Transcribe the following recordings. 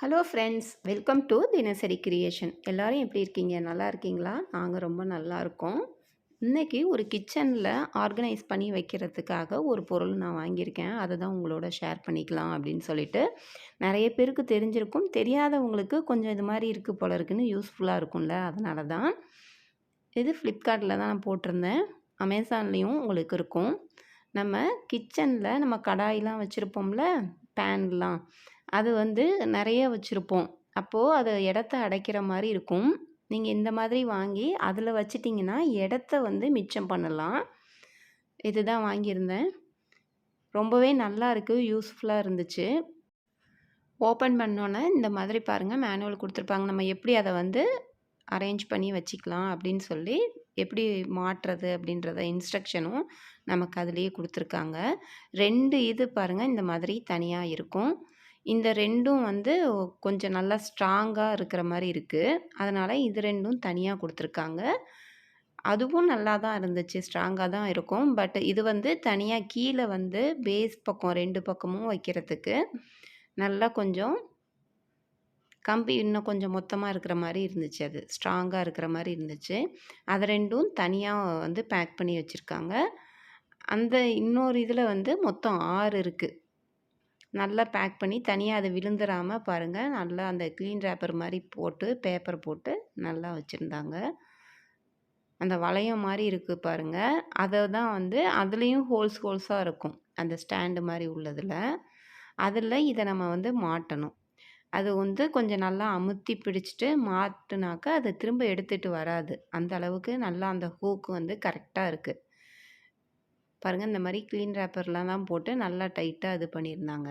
Hello friends, welcome to தினசரி creation. எல்லாரும் எப்படி இருக்கீங்க? நல்லா இருக்கீங்களா? நாங்கள் ரொம்ப நல்லா இருக்கோம். இன்னைக்கு ஒரு கிச்சனில் ஆர்கனைஸ் பண்ணி வைக்கிறதுக்காக ஒரு பொருள் நான் வாங்கியிருக்கேன். அதை தான் உங்களோட ஷேர் பண்ணிக்கலாம் அப்படின்னு சொல்லிட்டு. நிறைய பேருக்கு தெரிஞ்சிருக்கும், தெரியாதவங்களுக்கு கொஞ்சம் இது மாதிரி இருக்குது போல இருக்குன்னு யூஸ்ஃபுல்லாக இருக்கும்ல, அதனால தான். இது ஃப்ளிப்கார்ட்டில் தான் நான் போட்டிருந்தேன். அமேசான்லேயும் உங்களுக்கு இருக்கும். நம்ம கிச்சனில் நம்ம கடாயெலாம் வச்சுருப்போம்ல, பேன்லாம், அது வந்து நிறைய வச்சுருப்போம். அப்போது அது இடத்த அடைக்கிற மாதிரி இருக்கும். நீங்கள் இந்த மாதிரி வாங்கி அதில் வச்சிட்டிங்கன்னா இடத்த வந்து மிச்சம் பண்ணலாம். இதுதான் வாங்கியிருந்தேன். ரொம்பவே நல்லா இருக்குது, யூஸ்ஃபுல்லாக இருந்துச்சு. ஓப்பன் பண்ணோன்னே இந்த மாதிரி பாருங்கள், மேனுவல் கொடுத்துருப்பாங்க. நம்ம எப்படி அதை வந்து அரேஞ்ச் பண்ணி வச்சுக்கலாம் அப்படின்னு சொல்லி, எப்படி மாட்டுறது அப்படின்றத இன்ஸ்ட்ரக்ஷனும் நமக்கு அதிலேயே கொடுத்துருக்காங்க. 2 இது பாருங்கள், இந்த மாதிரி தனியாக இருக்கும். இந்த 2ம் வந்து கொஞ்சம் நல்லா ஸ்ட்ராங்காக இருக்கிற மாதிரி இருக்குது. அதனால் இது 2ம் தனியாக கொடுத்துருக்காங்க. அதுவும் நல்லா தான் இருந்துச்சு, ஸ்ட்ராங்காக தான் இருக்கும். பட் இது வந்து தனியாக கீழே வந்து பேஸ் பக்கம் 2 பக்கமும் வைக்கிறதுக்கு நல்லா கொஞ்சம் கம்பி இன்னும் கொஞ்சம் மொத்தமாக இருக்கிற மாதிரி இருந்துச்சு. அது ஸ்ட்ராங்காக இருக்கிற மாதிரி இருந்துச்சு. அது 2ம் தனியாக வந்து பேக் பண்ணி வச்சுருக்காங்க. அந்த இன்னொரு இதில் வந்து மொத்தம் 6 இருக்குது. நல்லா பேக் பண்ணி தனியாக அது விழுந்துராமல் பாருங்கள், நல்லா அந்த க்ளீன் ரேப்பர் மாதிரி போட்டு, பேப்பர் போட்டு நல்லா வச்சுருந்தாங்க. அந்த வளையம் மாதிரி இருக்குது பாருங்கள், அதை தான் வந்து அதுலேயும் ஹோல்ஸாக இருக்கும். அந்த ஸ்டாண்டு மாதிரி உள்ளதில். அதில் இதை நம்ம வந்து மாட்டணும். அது வந்து கொஞ்சம் நல்லா அமுத்தி பிடிச்சிட்டு மாட்டுனாக்கா அது திரும்ப எடுத்துகிட்டு வராது. அந்த அளவுக்கு நல்லா அந்த ஹூக்கு வந்து கரெக்டாக இருக்குது. பாருங்கள், இந்த மாதிரி க்ளீன் ரேப்பர்லாம் தான் போட்டு நல்லா டைட்டாக இது பண்ணியிருந்தாங்க.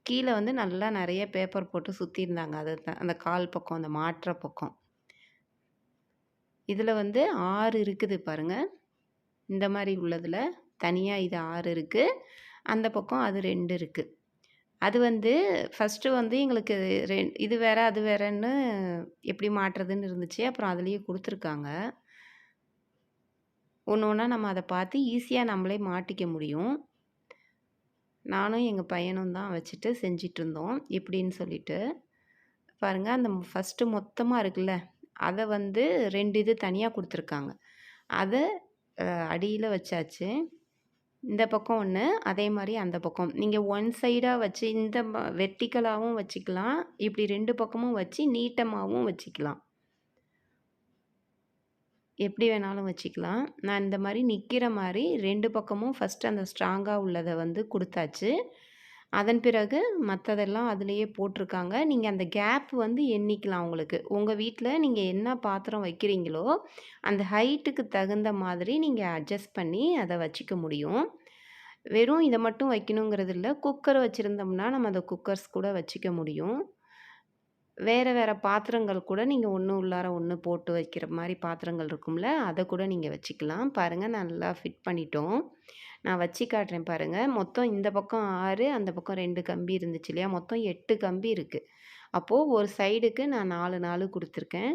கீழே வந்து நல்லா நிறைய பேப்பர் போட்டு சுற்றியிருந்தாங்க. அது அந்த கால் பக்கம், அந்த மாட்டுற பக்கம். இதில் வந்து 6 இருக்குது பாருங்கள். இந்த மாதிரி உள்ளதில் தனியாக இது 6 இருக்குது. அந்த பக்கம் அது 2 இருக்குது. அது வந்து ஃபஸ்ட்டு வந்து எங்களுக்கு இது வேறு அது வேறன்னு எப்படி மாட்டுறதுன்னு இருந்துச்சு. அப்புறம் அதுலேயே கொடுத்துருக்காங்க. ஒன்று ஒன்றா நம்ம அதை பார்த்து ஈஸியாக நம்மளே மாட்டிக்க முடியும். நானும் எங்கள் பையனும் தான் வச்சுட்டு செஞ்சிட்ருந்தோம், எப்படின்னு சொல்லிட்டு. பாருங்கள், அந்த ஃபஸ்ட்டு மொத்தமாக இருக்குல்ல, அதை வந்து 2 இது தனியாக கொடுத்துருக்காங்க. அதை அடியில் வச்சாச்சு. இந்த பக்கம் ஒன்று, அதே மாதிரி அந்த பக்கம். நீங்கள் ஒன் சைடாக வச்சு இந்த வெர்டிக்கலாகவும் வச்சுக்கலாம், இப்படி 2 பக்கமும் வச்சு நீட்டமாகவும் வச்சுக்கலாம். எப்படி வேணாலும் வச்சுக்கலாம். நான் இந்த மாதிரி நிற்கிற மாதிரி 2 பக்கமும் ஃபஸ்ட்டு அந்த ஸ்ட்ராங்காக உள்ளதை வந்து கொடுத்தாச்சு. அதன் பிறகு மற்றதெல்லாம் அதிலேயே போட்டிருக்காங்க. நீங்கள் அந்த கேப் வந்து எண்ணிக்கலாம் உங்களுக்கு. உங்கள் வீட்டில் நீங்கள் என்ன பாத்திரம் வைக்கிறீங்களோ, அந்த ஹைட்டுக்கு தகுந்த மாதிரி நீங்கள் அட்ஜஸ்ட் பண்ணி அதை வச்சுக்க முடியும். வெறும் இதை மட்டும் வைக்கணுங்கிறது இல்லை. குக்கர் வச்சுருந்தோம்னா நம்ம அந்த குக்கர்ஸ் கூட வச்சுக்க முடியும். வேறு வேறு பாத்திரங்கள் கூட நீங்கள் ஒன்று உள்ளார ஒன்று போட்டு வைக்கிற மாதிரி பாத்திரங்கள் இருக்கும்ல, அதை கூட நீங்கள் வச்சுக்கலாம். பாருங்கள், நல்லா ஃபிட் பண்ணிட்டோம். நான் வச்சு காட்டுறேன் பாருங்கள். மொத்தம் இந்த பக்கம் 6, அந்த பக்கம் 2 கம்பி இருந்துச்சு இல்லையா? மொத்தம் 8 கம்பி இருக்குது. அப்போது ஒரு சைடுக்கு நான் 4 கொடுத்துருக்கேன்.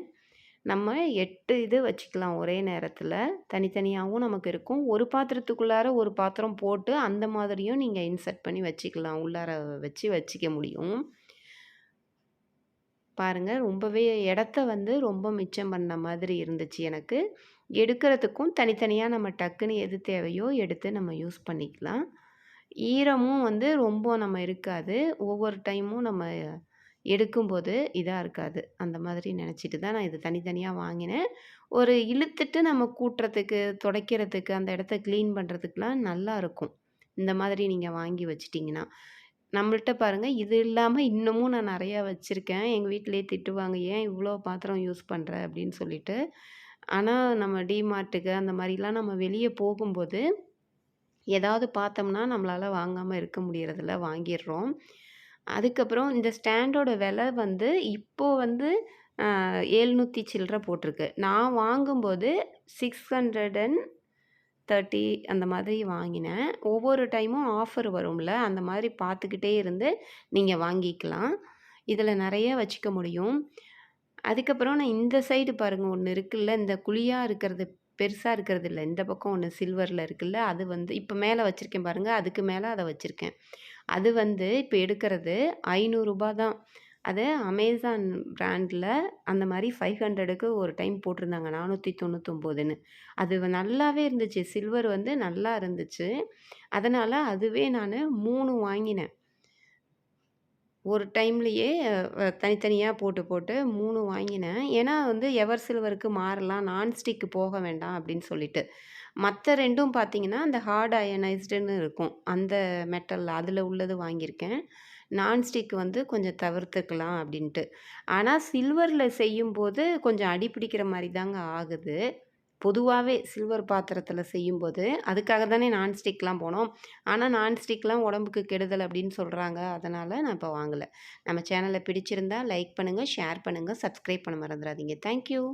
நம்ம 8 இது வச்சுக்கலாம் ஒரே நேரத்தில். தனித்தனியாகவும் நமக்கு இருக்கும். ஒரு பாத்திரத்துக்குள்ளார ஒரு பாத்திரம் போட்டு அந்த மாதிரியும் நீங்கள் இன்சர்ட் பண்ணி வச்சுக்கலாம். உள்ளார வச்சுக்க முடியும். பாருங்கள், ரொம்பவே இடத்த வந்து ரொம்ப மிச்சம் பண்ண மாதிரி இருந்துச்சு எனக்கு. எடுக்கிறதுக்கும் தனித்தனியாக நம்ம டக்குன்னு எது தேவையோ எடுத்து நம்ம யூஸ் பண்ணிக்கலாம். ஈரமும் வந்து ரொம்ப நம்ம இருக்காது. ஒவ்வொரு டைமும் நம்ம எடுக்கும்போது இதாக இருக்காது. அந்த மாதிரி நினச்சிட்டு தான் நான் இது தனித்தனியாக வாங்கினேன். ஒரு இழுத்துட்டு நம்ம கூட்டுறதுக்கு, துடைக்கிறதுக்கு, அந்த இடத்த க்ளீன் பண்ணுறதுக்குலாம் நல்லாயிருக்கும். இந்த மாதிரி நீங்கள் வாங்கி வச்சிட்டிங்கன்னா. நம்மள்ட்ட பாருங்கள், இது இல்லாமல் இன்னமும் நான் நிறையா வச்சுருக்கேன். எங்கள் வீட்டிலேயே திட்டுவாங்க, "ஏன் இவ்வளோ பாத்திரம் யூஸ் பண்ணுற?" அப்படின்னு சொல்லிட்டு. ஆனால் நம்ம டிமார்ட்டுக்கு அந்த மாதிரிலாம் நம்ம வெளியே போகும்போது ஏதாவது பார்த்தோம்னா நம்மளால் வாங்காமல் இருக்க முடியறதில்ல, வாங்கிடுறோம். அதுக்கப்புறம் இந்த ஸ்டாண்டோட விலை வந்து இப்போது வந்து 700 சில்லற போட்டிருக்கு. நான் வாங்கும்போது 630 அந்த மாதிரி வாங்கினேன். ஒவ்வொரு டைமும் ஆஃபர் வரும்ல, அந்த மாதிரி பார்த்துக்கிட்டே இருந்து நீங்கள் வாங்கிக்கலாம். இதில் நிறைய வச்சுக்க முடியும். அதுக்கப்புறம் நான் இந்த சைடு பாருங்கள், ஒன்று இருக்குல்ல, இந்த குழியாக இருக்கிறது, பெருசாக இருக்கிறது இல்லை, இந்த பக்கம் ஒன்று சில்வரில் இருக்குல்ல, அது வந்து இப்போ மேலே வச்சுருக்கேன் பாருங்கள், அதுக்கு மேலே அதை வச்சுருக்கேன். அது வந்து இப்ப எடுக்கிறது ரூ. 500 தான். அது அமேசான் பிராண்ட்ல அந்த மாரி 500க்கு ஒரு டைம் போட்டிருந்தாங்க 499ன்னு. அது நல்லாவே இருந்துச்சு. சில்வர் வந்து நல்லா இருந்துச்சு. அதனால அதுவே நானு 3 வாங்கினேன். ஒரு டைம்லயே தனித்தனியா போட்டு, போட்டு 3 வாங்கினேன். ஏன்னா வந்து எவர் சில்வருக்கு மாறலாம். நான்ஸ்டிக் போக வேண்டாம் அப்படின்னு சொல்லிட்டு. மத்த 2ம் பார்த்தீங்கன்னா, அந்த ஹார்ட் அயனைஸ்டுன்னு இருக்கும். அந்த மெட்டல் அதில உள்ளது வாங்கியிருக்கேன். நான்ஸ்டிக் வந்து கொஞ்சம் தவிர்த்துக்கலாம் அப்படின்ட்டு. ஆனா சில்வர்ல செய்யும்போது கொஞ்சம் அடி பிடிக்கிற மாரி தாங்க ஆகுது. பொதுவாவே சில்வர் பாத்திரத்தில செய்யும்போது, அதுக்காக தானே நான்ஸ்டிக்லாம் போனோம். ஆனா நான்ஸ்டிக்லாம் உடம்புக்கு கெடுதல் அப்படின்னு சொல்றாங்க. அதனால நான் இப்ப வாங்கல. நம்ம சேனல பிடிச்சிருந்தா லைக் பண்ணுங்க, ஷேர் பண்ணுங்க, சப்ஸ்கிரைப் பண்ண மறந்துறாதீங்க. Thank you.